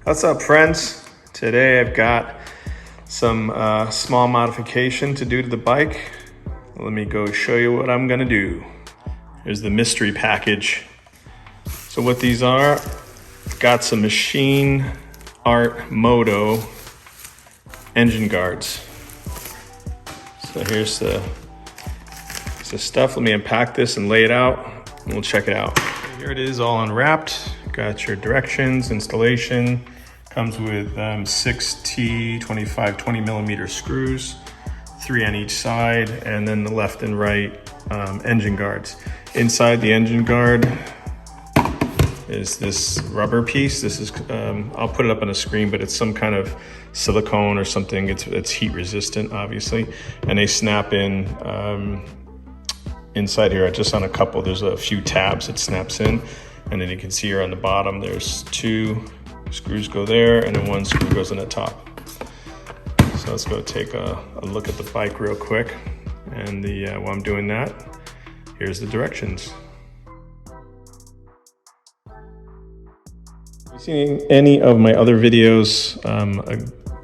What's up, friends? Today I've got some small modification to do to the bike. Let me go show you what I'm gonna do. Here's the mystery package. So what these are, got some MachineArtMoto engine guards. So here's the stuff. Let me unpack this and lay it out, and we'll check it out. Here it is, all unwrapped. Got your directions, installation. Comes with 6 T25 20mm screws, 3 on each side, and then the left and right engine guards. Inside the engine guard is this rubber piece. This is, I'll put it up on a screen, but it's some kind of silicone or something. It's heat resistant, obviously. And they snap in inside here, just on a couple. There's a few tabs it snaps in. And then you can see here on the bottom, there's 2 screws go there, and then 1 screw goes in the top. So let's go take a look at the bike real quick. And while I'm doing that, here's the directions. If you've seen any of my other videos,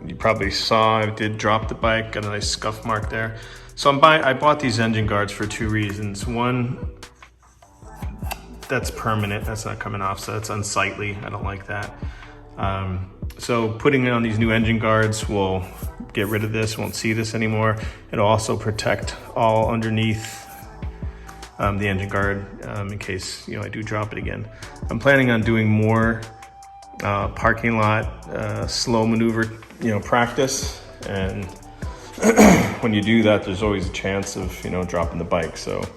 you probably saw I did drop the bike, got a nice scuff mark there. So I bought these engine guards for 2 reasons. One, that's permanent, that's not coming off, so that's unsightly, I don't like that. So putting it on these new engine guards will get rid of this, won't see this anymore. It'll also protect all underneath the engine guard in case I do drop it again. I'm planning on doing more parking lot slow maneuver practice, and when you do that, there's always a chance of dropping the bike. So.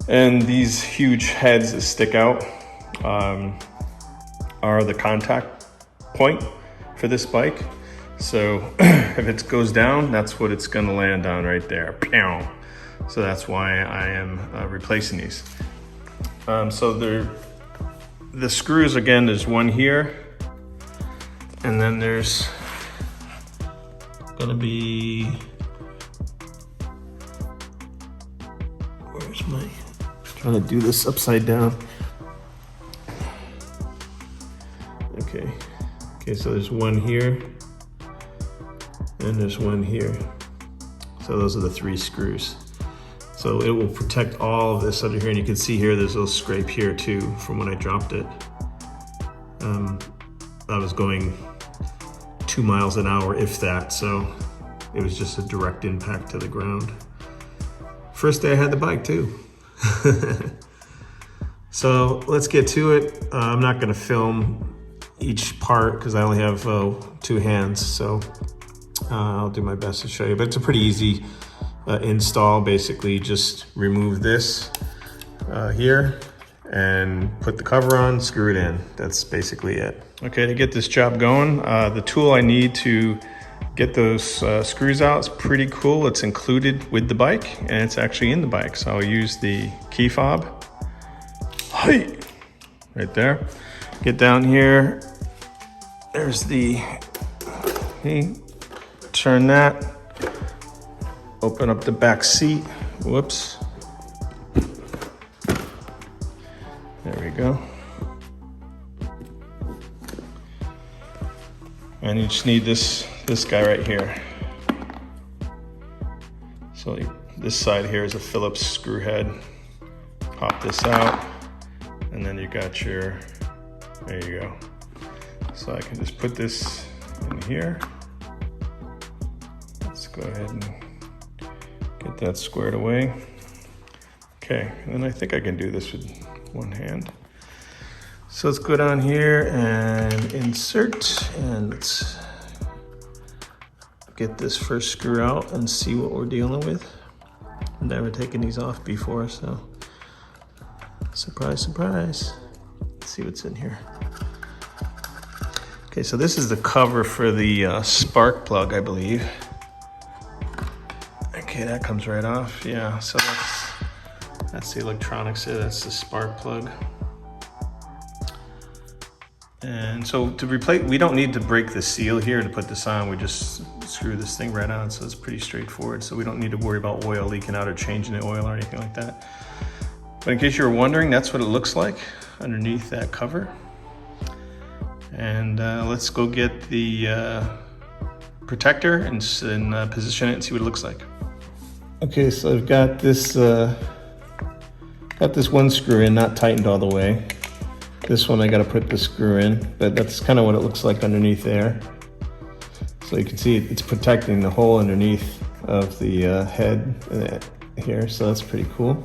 And these huge heads that stick out are the contact point for this bike. So if it goes down, that's what it's gonna land on right there. So that's why I am replacing these. So the screws, again, there's 1 here, and then there's gonna be, where's my, trying to do this upside down. Okay, so there's 1 here, and there's 1 here. So those are the 3 screws. So it will protect all of this under here, and you can see here, there's a little scrape here too from when I dropped it. I was going 2 miles an hour, if that, so it was just a direct impact to the ground. First day I had the bike too. So let's get to it. I'm not going to film each part because I only have 2 hands, so I'll do my best to show you, but it's a pretty easy install. Basically just remove this here and put the cover on, screw it in. That's basically it. Okay, to get this job going, the tool I need to get those screws out is pretty cool. It's included with the bike, and it's actually in the bike. So I'll use the key fob. Hey, right there. Get down here. There's the, okay, turn that. Open up the back seat. Whoops. There we go. And you just need this guy right here. So this side here is a Phillips screw head. Pop this out, and then you got your, there you go. So I can just put this in here. Let's go ahead and get that squared away. Okay, and then I think I can do this with 1 hand. So let's go down here and insert, and let's get this first screw out and see what we're dealing with. I've never taken these off before, so surprise, surprise. Let's see what's in here. Okay, so this is the cover for the spark plug, I believe. Okay, that comes right off. Yeah, so that's the electronics there. That's the spark plug. And so to replace, we don't need to break the seal here to put this on. We just screw this thing right on, so it's pretty straightforward. So we don't need to worry about oil leaking out or changing the oil or anything like that. But in case you were wondering, that's what it looks like underneath that cover. And let's go get the protector and position it and see what it looks like. Okay, so I've got this one screw in, not tightened all the way. This one I got to put the screw in, but that's kind of what it looks like underneath there. So you can see it's protecting the hole underneath of the head here, so that's pretty cool.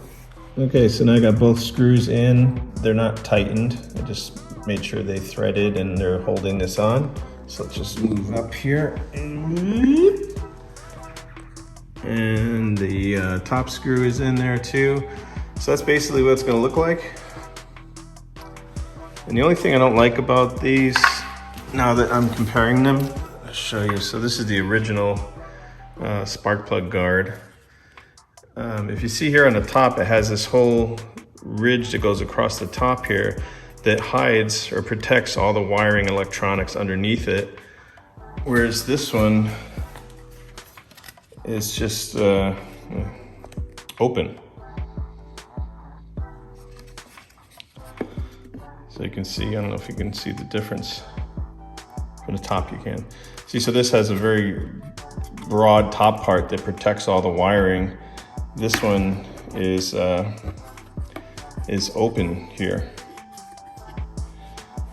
Okay, so now I got both screws in. They're not tightened. I just made sure they threaded and they're holding this on. So let's just move up here. And the top screw is in there too. So that's basically what it's going to look like. And the only thing I don't like about these, now that I'm comparing them, I'll show you. So this is the original spark plug guard. If you see here on the top, it has this whole ridge that goes across the top here that hides or protects all the wiring electronics underneath it. Whereas this one is just open. So you can see, I don't know if you can see the difference. From the top you can. See, so this has a very broad top part that protects all the wiring. This one is open here.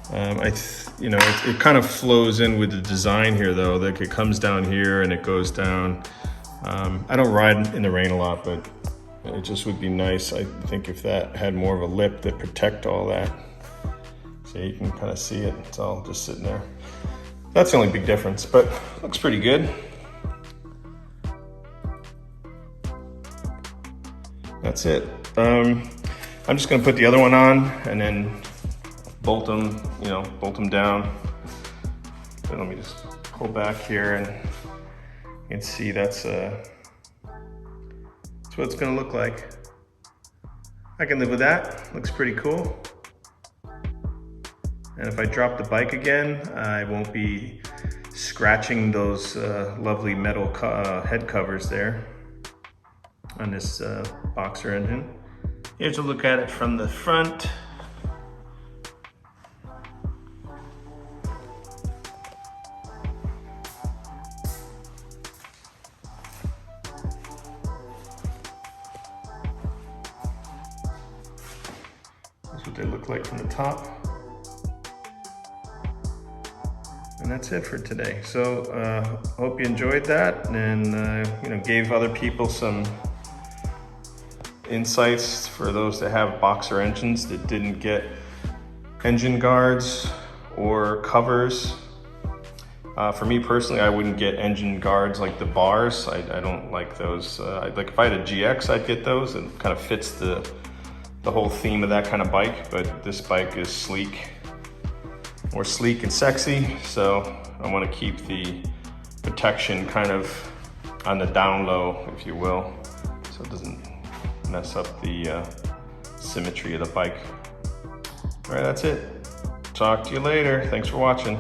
It kind of flows in with the design here though. Like it comes down here and it goes down. I don't ride in the rain a lot, but it just would be nice, I think, if that had more of a lip that protect all that. So you can kind of see it, it's all just sitting there. That's the only big difference, but looks pretty good. That's it. I'm just gonna put the other one on and then bolt them down. But let me just pull back here and you can see that's what it's gonna look like. I can live with that, looks pretty cool. And if I drop the bike again, I won't be scratching those lovely metal head covers there on this boxer engine. Here's a look at it from the front. That's what they look like from the top. And that's it for today. So hope you enjoyed that and gave other people some insights for those that have boxer engines that didn't get engine guards or covers. For me personally, I wouldn't get engine guards like the bars. I don't like those. Like if I had a GX, I'd get those. It kind of fits the whole theme of that kind of bike, but this bike is sleek. More sleek and sexy, so I want to keep the protection kind of on the down low, if you will, so it doesn't mess up the symmetry of the bike. All right, that's it. Talk to you later. Thanks for watching.